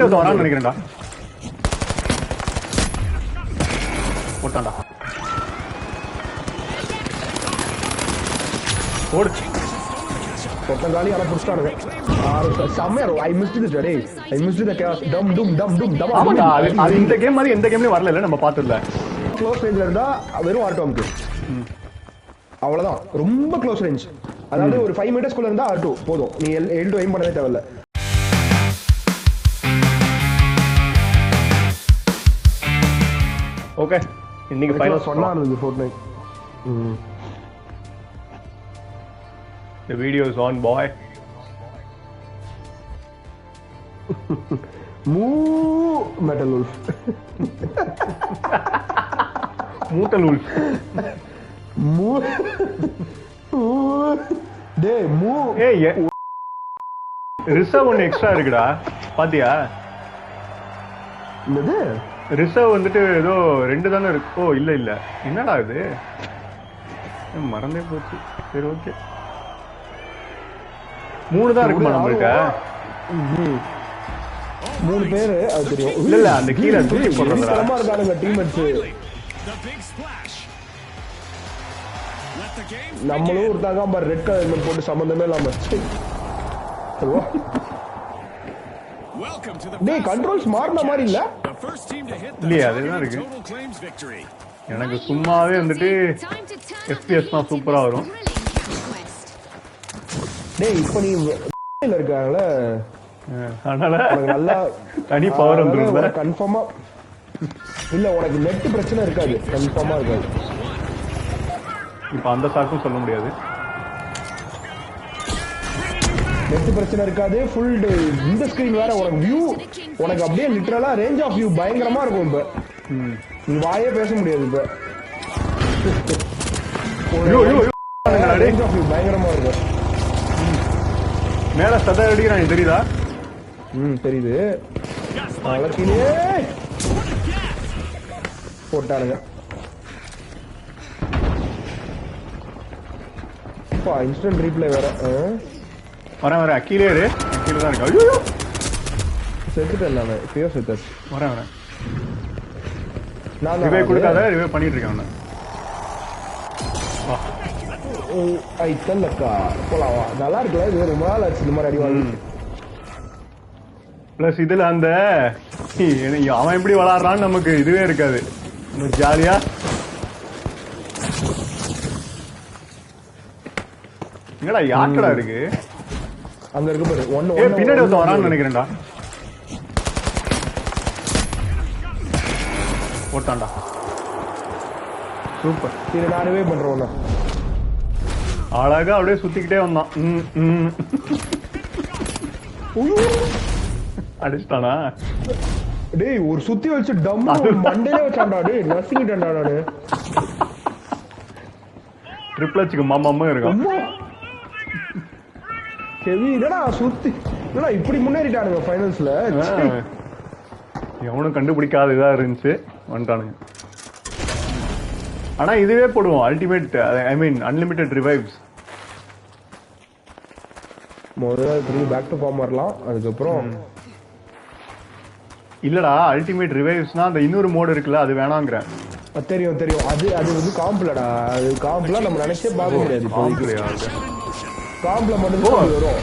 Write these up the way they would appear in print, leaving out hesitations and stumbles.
பின்னாடி வரான்னு நினைக்கிறேன்டா. போட்டான்டா. ஓடு. கொத்தங்காலி ஆனா புடிச்சிட்டானுங்க. செம்மையா I missed this day. I missed the case டம் டும் டம் டும் டம். ஆமாடா, அது இந்த கேம் மாதிரி எந்த கேம்லயும் வரல, நம்ம பார்த்ததுல. க்ளோஸ் ரேஞ்ச்ல இருந்தா வெறும் R2 அவ்வளவுதான். ரொம்ப க்ளோஸ் ரேஞ்ச், அதாவது ஒரு 5 மீட்டர்ஸ்க்குள்ள இருந்தா R2 போதும். நீ L2 எய்ம் பண்ணவே தேவையில்ல. ஓகே, இன்னைக்கு ஃபைனல் சொன்னாரு Fortnite. The video is on, boy. Moo Metal Wolf. Metal Wolf. Moo. டேய் மூ. ஏய் ரிசர்வ் ஒன்னு எக்ஸ்ட்ரா இருக்குடா, பாத்தியா? என்னது ரிசர்வ் வந்துட்டு ஏதோ 2 தானே இருக்கு. ஓ இல்ல என்னடா இது, மறந்தே போச்சு. சரி ஓகே, 3 தான் இருக்குமா நம்மளுக்கு? 3 பேரு அது தெரியும். இல்ல அந்த கீழ தூக்கி போடுறதுடா. நம்ம இருக்கானுங்க டீம்மேட்ஸ். நம்மளும் ஒருத்தாங்க பாரு ரெட் கலர் ஹெல்மெட் போட்டு சம்பந்தமே இல்லாம. டேய் கண்ட்ரோல்ஸ் மாறின மாதிரி இல்ல? இல்லையா, அதுதான் இருக்கு. எனக்கு சும்மாவே வந்துட்டு FPS தான் சூப்பரா வரும். டேய் இப்போ நீ இருக்காங்கல, அதனால நல்லா தனி பவர் வந்துரும்ல கன்ஃபார்மா. இல்ல உனக்கு நெட் பிரச்சனை இருக்காது, கன்ஃபார்மா இருக்காது. இப்ப அந்த சாக்கும் சொல்ல முடியாது. நெட் பிரச்சனை இருக்காது. ஃபுல் இந்த ஸ்கிரீன் வேற, உனக்கு வியூ உனக்கு அப்படியே லிட்டரலா ரேஞ்ச் ஆஃப் வியூ பயங்கரமா இருக்கும். இப்ப நீ வாயே பேச முடியாது. இப்ப ரேஞ்ச் ஆஃப் வியூ பயங்கரமா இருக்கும். மேல சத அடிக்கிறான், தெரியுதா? தெரியுது. வழக்கிலே போட்டானுங்க. இன்ஸ்டன்ட் ரீப்ளே வேற. வரேன் கீழே இரு, கீழே தான் இருக்கு. ஐயோ செத்துட்டேன் நான், இப்பயோ செத்து. வரேன் நான் ரிவே கொடுக்காத, ரிவே பண்ணிட்டு இருக்கேன். ஐத்தல்லக்கா போலாவா, நல்லா இருக்குல்ல இது, ரொம்ப நாள் ஆச்சு இந்த மாதிரி அடிவாங்க. பிளஸ் இதுல அந்த அவன் எப்படி விளாடுறான்னு நமக்கு இதுவே இருக்காது, ஜாலியா. எங்கடா யாக்கடா இருக்கு அங்க இருக்கு பாரு. பின்னாடி வந்து வரான்னு நினைக்கிறேன்டா. போட்டான்டா, சூப்பர். சரி நான் ரிவே பண்றேன். அழகா அப்படியே சுத்திக்கிட்டே வந்தான். அடிச்சிட்டானா? டேய் ஒரு சுத்தி வச்சு டம் மண்டையில வச்சான்டா. டேய் நசிங்கிட்டான்டா நானு. ட்ரிபிள் ஹெச்க்கு மாமாமா இருக்கான். ஹெவி என்னடா சுத்தி, என்னடா இப்படி முன்னேறிட்டானுங்க ஃபைனல்ஸ்ல. எவனும் கண்டுபிடிக்காத இதா இருந்துச்சு, வந்துட்டானுங்க. ஆனா இதுவே போடுவோம் அல்டிமேட், ஐ மீன் அன்லிமிட்டெட் ரிவைவ்ஸ். முதல்ல திரும்பி பேக் டு ஃபார்ம் வரலாம். அதுக்கப்புறம் இல்லடா அல்டிமேட் ரிவைவ்ஸ்னா அந்த இன்னொரு மோட் இருக்குல்ல, அது வேணாங்கிறேன். தெரியும் தெரியும், அது அது வந்து காம்ப்லடா. அது காம்ப்ல நம்ம நினைச்சே பார்க்க முடியாது. காம்ப்ல மட்டும் தான் வரும்.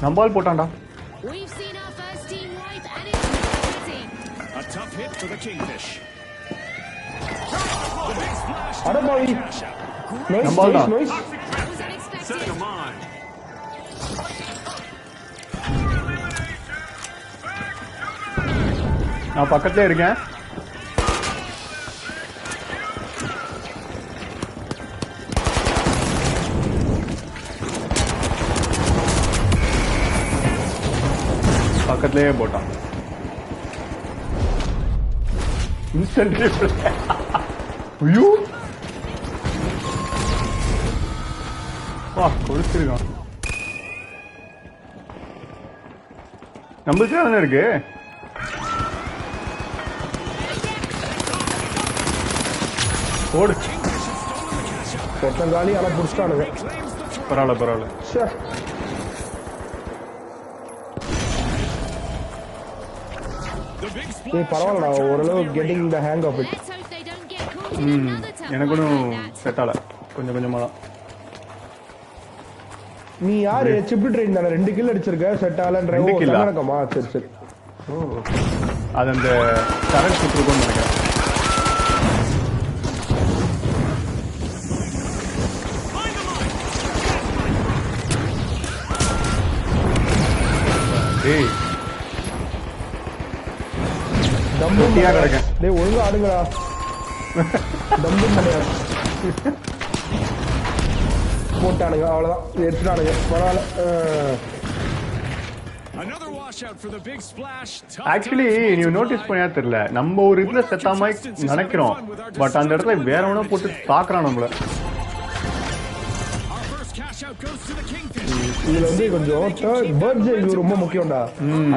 நம்பால் போட்டான்டா. அடபாவி நம்பால் தான். நான் பக்கத்துல இருக்கேன். பக்கத்துலயே போட்டான். இன்ஸ்டன்ட் ஐயோ வா கொடுத்துருக்கான். நம்மளுக்கு தானே இருக்கு. ஓடு. கொத்தங்காலி ஆனா புடிச்சிட்டானுங்க. பரவாயில்ல பரவாயில்ல. ஏய் பரவாயில்லடா ஓரளவு getting the hang of it. எனக்கு ஒன்றும் செட் ஆகல, கொஞ்சம் கொஞ்சமாக தான். நீ யாரு சிப் ட்ரெயின் தானே 2 கில் அடிச்சிருக்க செட் ஆகலன்ற நடக்கமா? சரி சரி. ஓ அது அந்த கரண்ட் சுற்றுக்கோன்னு நினைக்கிறேன். டேய் தம்புட்டியா கிடக்க. டேய் ஒழுங்கா ஆடுங்கடா. தம்பு கிடையாது. போட்டானுங்க அவ்வளவுதான், எடுத்துட்டானுங்க. பரவாயில்ல. ஆக்சுவலி நீ நோட்டீஸ் பண்ணியா தெரியல, நம்ம ஒரு இதுல செத்தா மாதிரி நினைக்கிறோம், பட் அந்த இடத்துல வேற ஒண்ணா போட்டு தாக்குறான் நம்மள. இதுல வந்து கொஞ்சம் பேர்ட்ஸ் வியூ ரொம்ப முக்கியம்டா.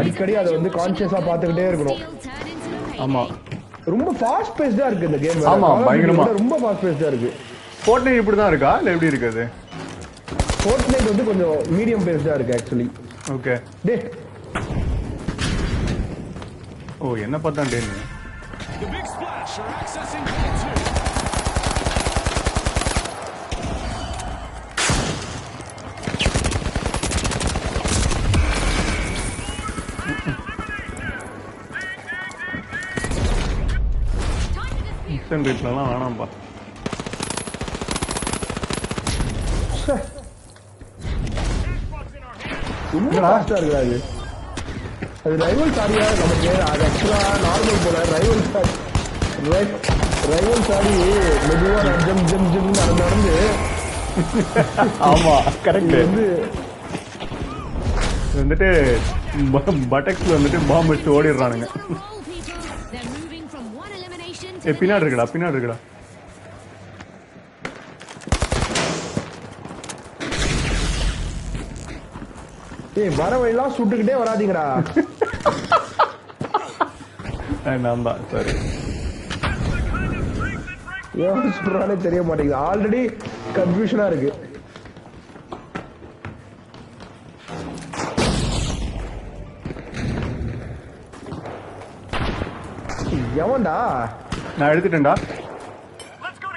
அடிக்கடி அதை வந்து கான்சியஸா பாத்துக்கிட்டே இருக்கணும். ஆமா ரொம்ப ஃபாஸ்ட் பேஸ்டா இருக்கு இந்த கேம். ஆமா பயங்கரமா ரொம்ப ஃபாஸ்ட் பேஸ்டா இருக்கு. ஃபோர்ட்நைட் இப்படி தான் இருக்கா இல்ல எப்படி இருக்குது? ஃபோர்ட்நைட் வந்து கொஞ்சம் மீடியம் பேஸ்டா இருக்கு ஆக்சுவலி. ஓகே டே ஓ என்ன பார்த்தா டே நீ இன்ஸ்டன்ட் ரேட்லலாம் வேணாம்ப்பா. ரொம்ப ஃபாஸ்டா இருக்குடா இது. அது ரைவல் சாரியா நமக்கு? அது ஆக்சுவலா நார்மல் போல. ரைவல் சாரி மெதுவா ஜம் ஜம் ஜம் நடந்து. ஆமா கரெக்ட். வந்துட்டு பட்டக்ஸ்ல வந்துட்டு பாம்பு வச்சு ஓடிடுறானுங்க. பின்னாடி இருக்குடா பின்னாடி இருக்குடா. ஏய் வர வழியெல்லாம் சுட்டுக்கிட்டே வராதீங்கடா. நான் தான் சரி. ஏன் சொல்றானே தெரிய மாட்டேங்குது. ஆல்ரெடி கன்ஃபியூஷனா இருக்கு. எவன்டா? நான் எடுத்துட்டேன்டா.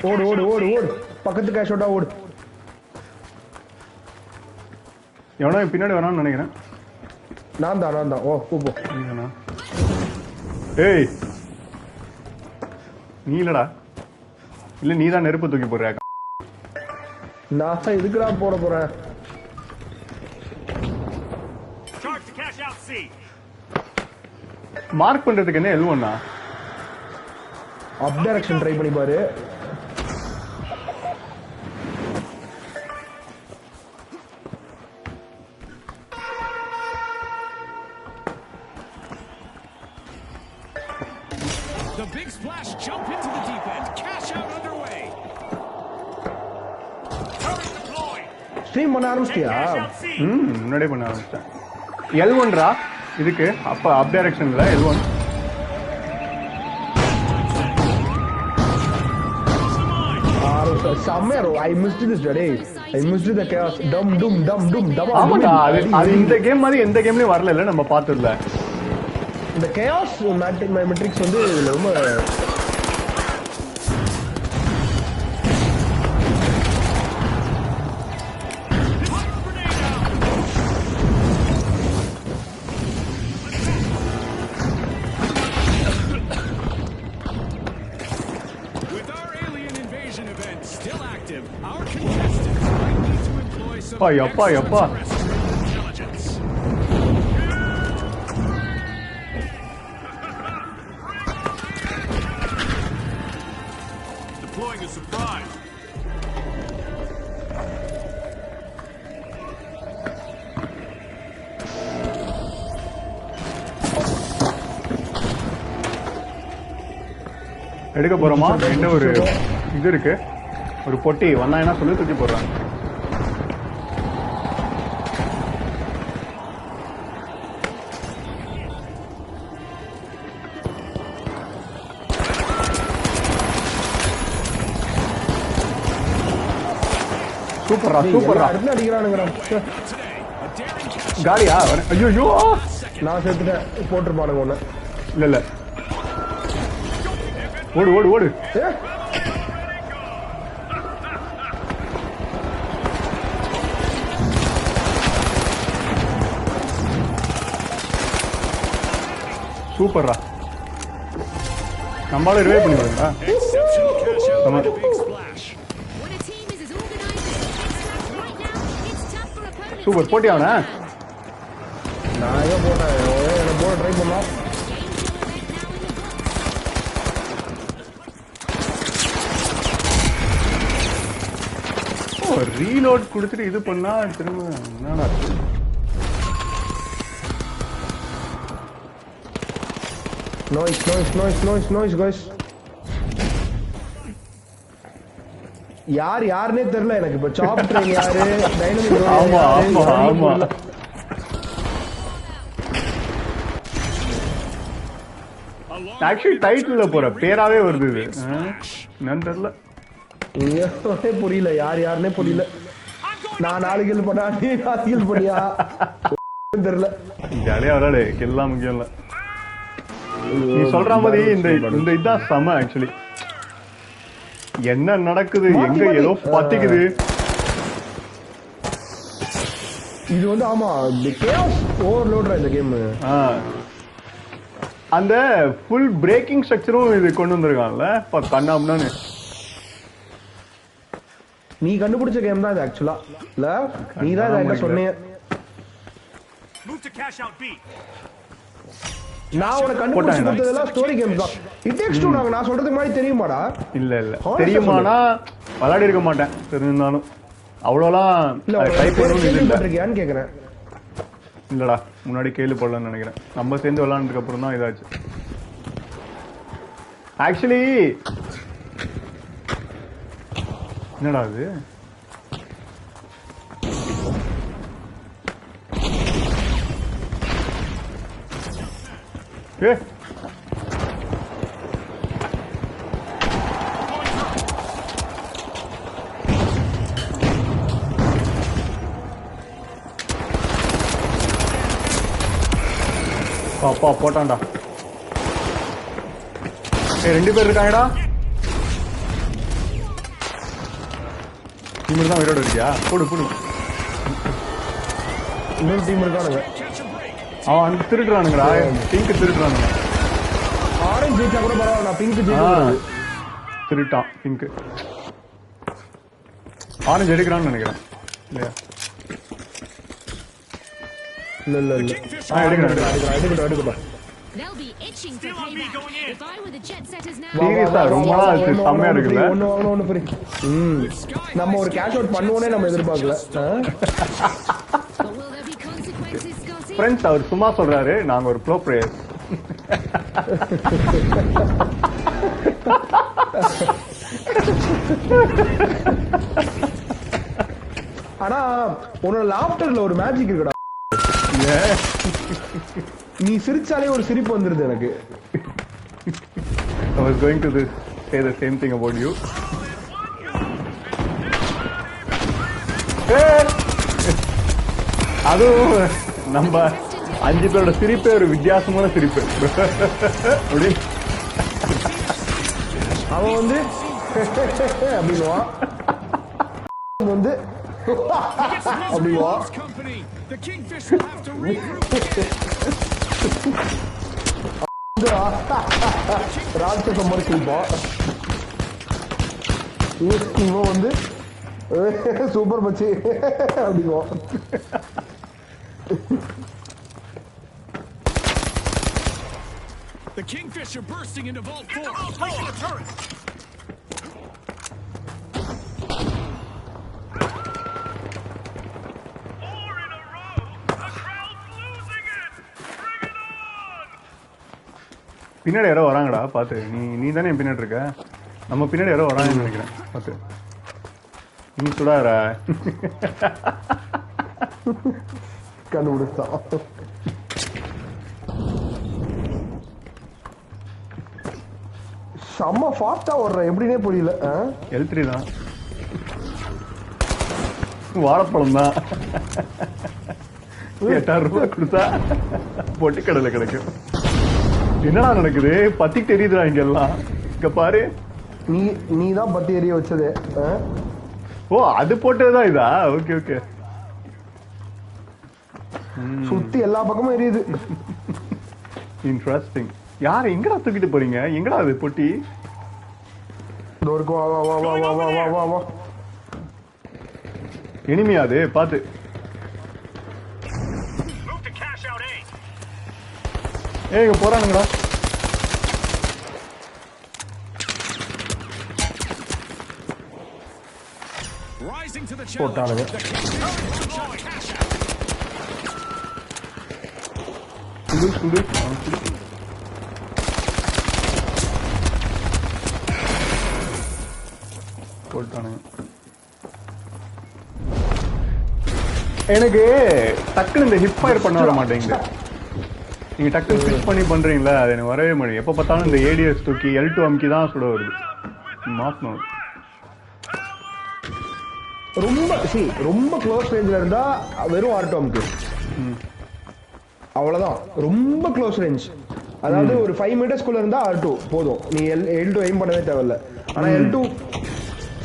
ஓடு ஓடு ஓடு ஓடு. பக்கத்து கேஷோட்டா ஓடு. எவனோ பின்னாடி வரான்னு நினைக்கிறேன். நான் தான். ஓ போ. ஏய் நீ இல்லடா. இல்ல நீ தான் நெருப்பு தூக்கி போடுற. நான் இதுக்குடா போட போறேன். மார்க் பண்றதுக்கு என்ன L1 அப் டைரக்ஷன் ட்ரை பண்ணி பாரு. The big splash jump into the deep end. Cash out underway. Stream பண்ண ஆரம்பிச்சிட்டியா? முன்னாடியே பண்ண ஆரம்பிச்சிட்டேன். L1 இதுக்கு அப்ப அப் டைரக்ஷன்ல L1. Somewhere I missed this today. I missed the chaos. Dum dum dum dum dum. ஆமாடா அது இந்த கேம் மாதிரி எந்த கேம்லயும் வரல இல்ல நம்ம பார்த்ததுல. இந்த chaos மேட்ரிக்ஸ் வந்து ரொம்ப எப்பா Deploying a surprise. எடுக்க போறோமா? என்ன ஒரு இது இருக்கு, ஒரு பொட்டி வந்தாங்கன்னா சொல்லி தூக்கி போடுறாங்க. சூப்பர்ரா சூப்பர்ரா. அடிக்கிறானுங்கடா. காலியா? ஐயோ நான் செத்துட்டேன். போட்டுருப்பானுங்க ஒண்ணு. இல்ல ஓடு ஓடு ஓடு. சூப்பர்ரா. நம்மளால ரிவைவ் பண்ணி வருங்களா? Exceptional cash out by the big splash. Super. போட்டி அவனா? நான் எங்க போட்டேன், எனக்கு போட ட்ரை பண்ணலாம். ரீலோட் கொடுத்துட்டு இது பண்ணா திரும்ப என்னடா நோய்ஸ் guys. யாருன்னே தெரியல எனக்கு. இப்ப சாப் ட்ரெயின் யாரு, டைனமிக் ஆமா ஆமா ஆமா. ஆக்சுவலி டைட்டில்ல போற பேராவே வருது இது. என்னன்னு தெரியல. புரியல யாருன்னே புரியல. நான் 4 கில் பண்ணா, நீ 4 கில் பண்ணியா தெரியல. ஜாலியா விளையாடு, எல்லாம் முக்கியம் இல்ல. நீ சொல்ற மாதிரி இந்த இதுதான் செம. ஆக்சுவலி என்ன நடக்குது, எங்க ஏதோ பத்திக்குது. இது வந்து ஆமா கேஸ் ஓவர்லோட்ரா இந்த கேம். அந்த ஃபுல் பிரேக்கிங் ஸ்ட்ரக்சரும் இது கொண்டு வந்திருக்கான்ல கண்ணாம்னான்னு. நீ கண்டுபிடிச்ச கேம் தான் இது ஆக்சுவலா. இல்ல நீ தான் இத சொன்னீங்க. Move to cash out B. நான் உனக்கு கண்டுபிடிச்சு கொடுத்ததெல்லாம் ஸ்டோரி கேம்ஸ் தான். இட் டேக்ஸ் டூ நான் சொல்றதுக்கு முன்னாடி தெரியுமாடா? இல்ல தெரியுமானா விளையாடி இருக்க மாட்டேன். தெரிஞ்சாலும் அவ்வளோலாம் டைப் பண்ணிருக்கியான்னு கேக்குறேன். இல்லடா, முன்னாடி கேள்வி போடலாம்னு நினைக்கிறேன். நம்ம சேர்ந்து விளையாண்டதுக்கு அப்புறம் தான் இதாச்சு. ஆக்சுவலி என்னடா அது? ஏ பாப்பா போட்டான்டா. ஏ 2 பேர் இருக்காங்கடா. டீம் தான் விரோட இருக்கியா? போடு போடு. இன்னொரு டீம் இருக்கானுங்க. அவன் அந்த திருடுறானுங்கடா. பிங்க் திருடுறானுங்க. ஆரஞ்சு ஜெயிச்சா கூட பரவாயில்ல, நான் பிங்க் ஜெயிச்சேன். திருட்டான் பிங்க். ஆரஞ்சு எடுக்கிறான்னு நினைக்கிறேன். இல்லையா? இல்ல எடுக்கட்டும். சீரியஸா ரொம்ப நாள் ஆச்சு. செம்மையா இருக்குல்ல? ஒண்ணு ஃப்ரீ. நம்ம ஒரு கேஷ் அவுட் பண்ணுவோனே நம்ம எதிர்பார்க்கல. ஃப்ரெண்ட்ஸ், அவர் சும்மா சொல்றாரு, நாங்க ஒரு ப்ரோ பிளேயர். ஆனா உன்னோட லாஃப்டர்ல ஒரு மேஜிக் இருக்குடா. நீ சிரிச்சாலே ஒரு சிரிப்பு வந்துருது எனக்கு. I was going to say the same thing about you. அதுவும் நம்ம 5 பேரோட சிரிப்பே ஒரு வித்தியாசமான சிரிப்பு. அவன் வந்து அப்படின்னுவான், வந்து அப்படின்னுவான். The Kingfish will have to regroup. ராட்சச மாதிரி சிரிப்பான். இவன் வந்து சூப்பர் மச்சி அப்படின்னுவான். The Kingfish are bursting into Vault 4. Breaking the turret. பின்னாடி யாரோ வராங்கடா பாத்து. நீ தானே பின்னாடி இருக்க. நம்ம பின்னாடி யாரோ வராங்கன்னு நினைக்கிறேன். பாத்து நீ சுடாத. கண்டுபிடிச்சான். செம்ம ஃபாஸ்டா ஓடுற, எப்படின்னே புரியல. L3 தான். வாழைப்பழம் தான். 8000 ரூபாய் கொடுத்தா பொட்டிக்கடலை கிடைக்கும். என்னடா நடக்குது? பத்திக்கு தெரியுதுடா இங்க எல்லாம். இங்க பாரு. நீ தான் பத்தி எரிய வச்சது. ஓ அது போட்டதுதான் இதா? Okay okay. சுத்தி எல்லா பக்கமும் எரியுது. இன்ட்ரெஸ்டிங். யார எங்கடா தூக்கிட்டு போறீங்க? எங்கடா அது பொட்டி? வா வா வா வா வா வா வா வா. எனிமியா அது? பாத்து. ஏய் இங்க போறானுங்கடா. Rising to the போட்டானுங்க. குண்டு. போட்டானுங்க. எனக்கு டக்குனு இந்த ஹிப் ஃபயர் பண்ண வர மாட்டேங்குது. நீங்க டக்குனு ஸ்விட்ச் பண்ணி பண்றீங்களா? அது எனக்கு வரவே மாட்டேங்குது. எப்ப பார்த்தாலும் இந்த ஏடிஎஸ் தூக்கி L2 அமுக்கி தான் சுட வருது. மாத்தணும். ரொம்ப க்ளோஸ் ரேஞ்சில் இருந்தா வெறும் R2 அமுக்கு. அவ்வளவுதான். ரொம்ப க்ளோஸ் ரேஞ்ச், அதாவது ஒரு 5 மீட்டர்ஸ்குள்ள இருந்தா R2 போதும். நீ L2 எய்ம் பண்ணவே தேவையில்ல. ஆனா L2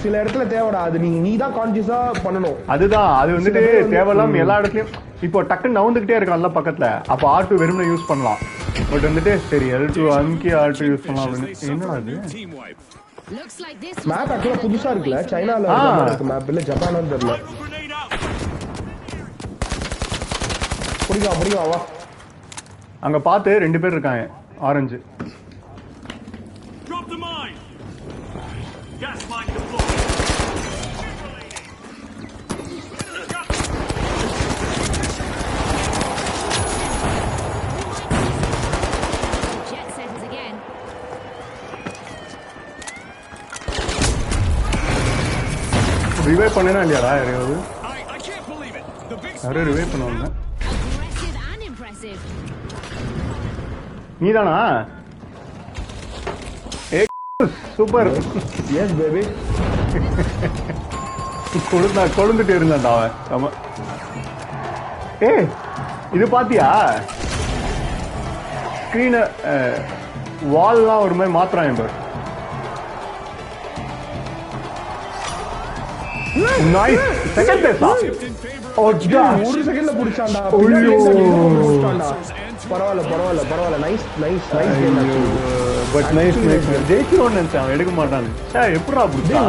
சில இடத்துல தேவைடா. அது நீ தான் கான்சியஸா பண்ணணும். அதுதான் அது வந்துட்டு தேவையில்லாம எல்லா இடத்துலயும் இப்போ டக்குன்னு நவுந்துகிட்டே இருக்கான்ல பக்கத்துல. அப்ப R2 வெறுமனே யூஸ் பண்ணலாம். பட் வந்துட்டு சரி L2 அமுக்கி R2 யூஸ் பண்ணலாம் அப்படின்னு. என்னடா அது? team wipe. மேப் ஆக்சுவலா புதுசா இருக்குல்ல. சைனால இருக்கு மேப், இல்ல ஜப்பானான்னு தெரியல. பிடிக்கா வா. அங்க பார்த்து 2 பேர் இருக்காங்க orange. Drop the mine. Gas mine deployed. Jet setters again. Revive பண்ணேனா இல்லையாடா யாராவது? I can't believe it. The big யாரோ ரிவைவ் பண்ணுவாங்க. Aggressive and impressive. நீதானா? ஏ சூப்பர். Yes baby. கொழுந்துட்டு இருந்தான்டா அவன். ஆமா. ஏய் இது பாத்தியா? ஸ்கிரீன வால்லாம் ஒரு மாதிரி மாத்துறான் பாரு. நைஸ். செகண்ட் பிளேஸா? ஓ ஜா. ஒரு செகண்ட்ல புடிச்சான்டா. பரவாயில்ல. Nice game. But nice. ஜெயிச்சிரோன்னு நினைச்சேன். அவன் எடுக்க மாட்டான்னு. எப்படா புடிச்சா?